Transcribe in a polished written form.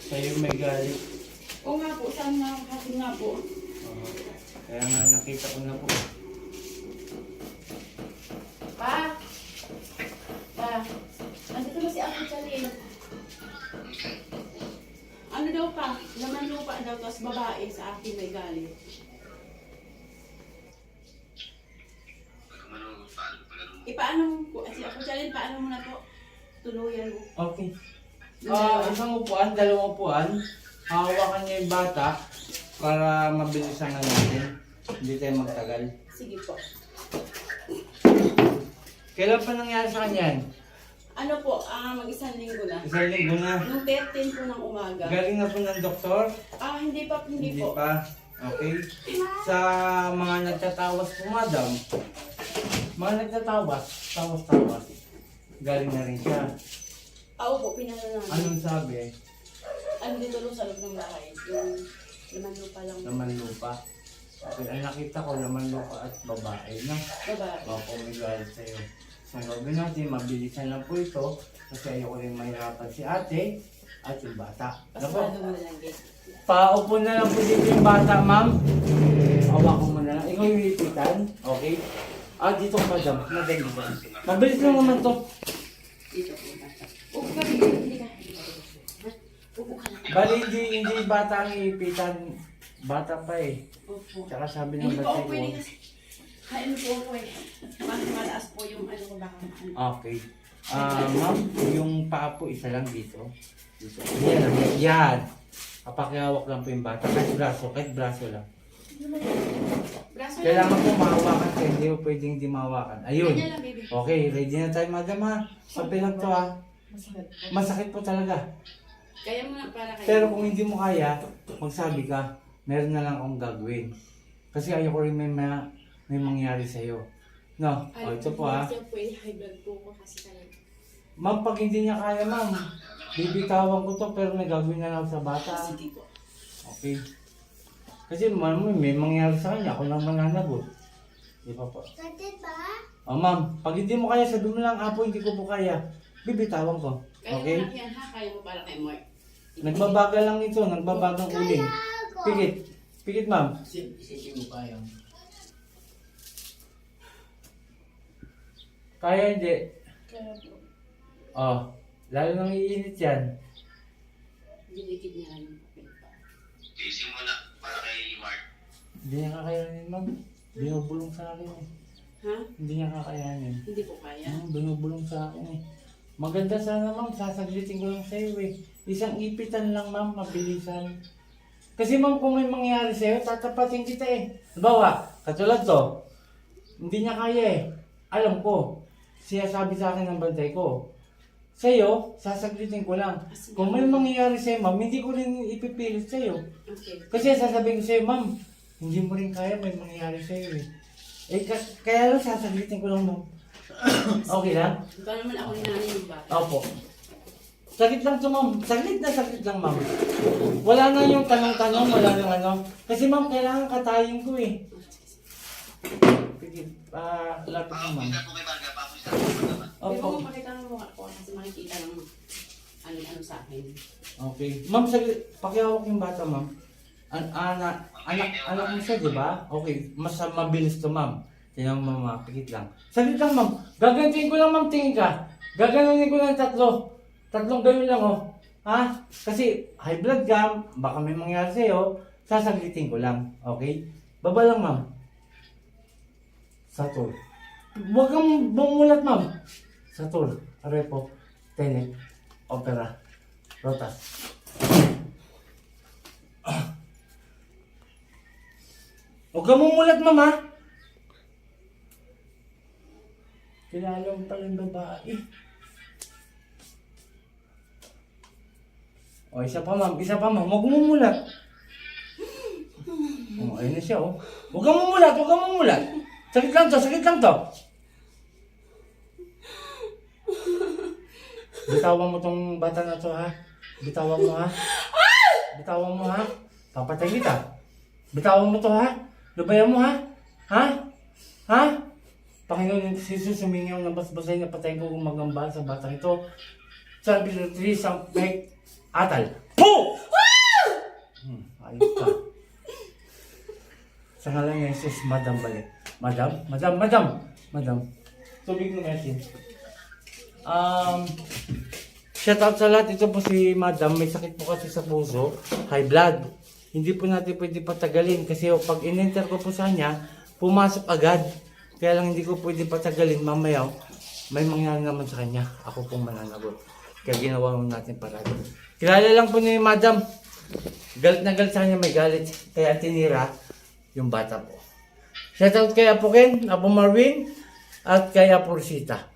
Sa'yo may galit. Oo nga po, saan nga kasi nga po. Kaya nga nakita ko na po. Pa! Pa! Nandito na si Ate Chalin. Ano daw pa? Laman lupa daw, tapos babae sa akin may galit. Ipaano mo po? Si Ate Chalin, paano mo na po? Tuluyan mo. Okay. Isang upuan, dalawang upuan. Hawakan niya yung bata para mabilisan na natin. Hindi tayo magtagal. Sige po. Kailan pa nangyari sa kanya yan? Ano po, mag-isang linggo na. Isang linggo na. Nung 13 po ng umaga. Galing na po ng doktor? Hindi pa, hindi po. pa. Okay. Sa mga nagtatawas po, madam. Mga nagtatawas, tawas-tawas. Galing na rin siya. Po, pinano namin. Anong sabi? Ano dito lang sa loob ng bahay? Yung laman lupa lang. Laman lupa. Okay, ay nakita ko laman lupa at babae na. Babae. Opo, may galit sa'yo. So, gawin natin, mabilisan lang po ito. Kasi ayoko rin mahirapan si ate at yung bata. Pasado mo na lang, guys. Paupo na lang po dito yung bata, ma'am. Hawakan mo na lang. Ikaw yung ipitan. Okay? Dito ka, madam. Madam, dito. Mabilis lang naman to. Dito po, bata. Upo ka, hindi ka. Upo ka lang. Bali, hindi bata ang iipitan. Bata pa eh. Opo. Tsaka sabi ng Hindi po batay ako ko. pwede kasi. Ano po ako eh. Mas malaas po yung ano ko baka maano. Okay. Ma'am, yung paa po isa lang dito. Dito. Yan lang. Yan. Kapakihawak lang po yung bata. Kahit braso lang. Braso lang. Kailangan po mahawakan kayo. Hindi po pwedeng hindi mahawakan. Ayun. Ganyan lang, baby. Okay, ready na tayo, madam ha. Sabi lang to ha. Masakit. Masakit po talaga. Kaya mo na para kayo. Pero kung hindi mo kaya, magsabi ka, meron na lang akong gagawin. Kasi ayoko rin may mangyari sa'yo. No? O, ito po ha. Siya po eh, high blood po ko kasi talaga. Ma'am, pag hindi niya kaya, ma'am, bibitawan ko to pero may gagawin na lang sa bata. Sige po. Okay. Kasi ma'am, may mangyari sa kanya, ako lang mananagot. Di ba po? O ma'am, pag hindi mo kaya, sabi mo lang, apo, hindi ko po kaya. Bibitawan ko. Kaya Okay? mo na yan ha, kaya mo para kay Mark. Nagbabagal lang ito, nagbabagang uling. Pikit. Pikit, ma'am. Isipin mo pa yung Kaya hindi. Kaya po, Oh, lalo nang iinit yan. dinikid niya lang yung papel pa. isipin mo na para kay Mark. Hindi niya kakayanin, ma'am. Binubulong sa akin eh. Ha? Hindi niya kakayanin. Hindi po kaya. Binubulong sa akin eh. Maganda sana, ma'am. Sasaglitin ko lang sa'yo eh. Isang ipitan lang, ma'am. Mabilisan. Kasi ma'am, kung may mangyari sa'yo, tatapatin kita eh. Halimbawa, katulad to. Hindi niya kaya eh. Alam ko. Siya sabi sa akin ng bantay ko. Sa'yo, sasaglitin ko lang. Kung may mangyayari sa'yo, ma'am, hindi ko rin ipipilit sa'yo. Okay. Kasi sasabihin ko sa'yo, ma'am, hindi mo rin kaya, may mangyayari sa'yo eh. Kaya lang sasaglitin ko lang, ma'am. Okay lang? Ikaw naman ako ni nanay yung bata. Opo. Saglit lang to, ma'am. Saglit lang, ma'am. Wala na yung tanong-tanong, wala nang ano. Kasi ma'am, kailangan katayin ko eh. Sige, lapit mo, ma'am. Pakita po kay Marga, pakita po naman. Hindi Opo. mo makita ng mukha ko kasi makikita ng ano sa akin. Okay. Ma'am, saglit. Pakihawak yung bata, ma'am. Anak mo siya, di ba? Okay. Mas mabilis to, ma'am. Tingnan mo, ma'am. Pikit lang. Saglit lang, ma'am. Gagantiin ko lang, ma'am. Tingin ka. Gaganunin ko lang tatlo. Tatlong ganun lang, oh. Ha? Kasi high blood ka, baka may mangyari sa'yo. Sasaglitin ko lang. Okay? Baba lang, ma'am. Satur. Huwag kang bumulat, ma'am. Satur. Arepo. Tenet. Opera. Rotas. Huwag kang mumulat, ma'am, ha? Kilala mo pala yung babae. O, isa pa, ma'am. Isa pa, ma'am. Huwag mumulat. O, ayun na siya, oh. Huwag kang mumulat. Huwag kang mumulat. Sakit lang to. Sakit lang to. Bitawan mo tong bata na to, ha? Bitawan mo, ha? Bitawan mo, ha? Papatay kita. Bitawan mo to, ha? Lubayan mo, ha? Ha? Ha? Panginoon Jesus, sumingaw ng basbasay na patayin ko gumagamba sa batang ito. Sabi ng 3, Atal. Po! Ayos ka. Sa ngalan ng Jesus, Madam balik. Madam. Tubig ng mesin. Shout out sa lahat. Ito po si Madam. May sakit po kasi sa puso. High blood. Hindi po natin pwede patagalin. Kasi pag in-enter ko po sa kanya, pumasok agad. Kaya lang hindi ko pwede patagalin. Mamaya, may mangyari naman sa kanya. Ako pong mananagot. Kaya ginawa mo natin parado. Kilala lang po ni Madam. Galit na galit sa kanya, may galit. Kaya tinira yung bata po. Shout out kay Apo Ken, Apo Marvin, at kay Apo Rosita.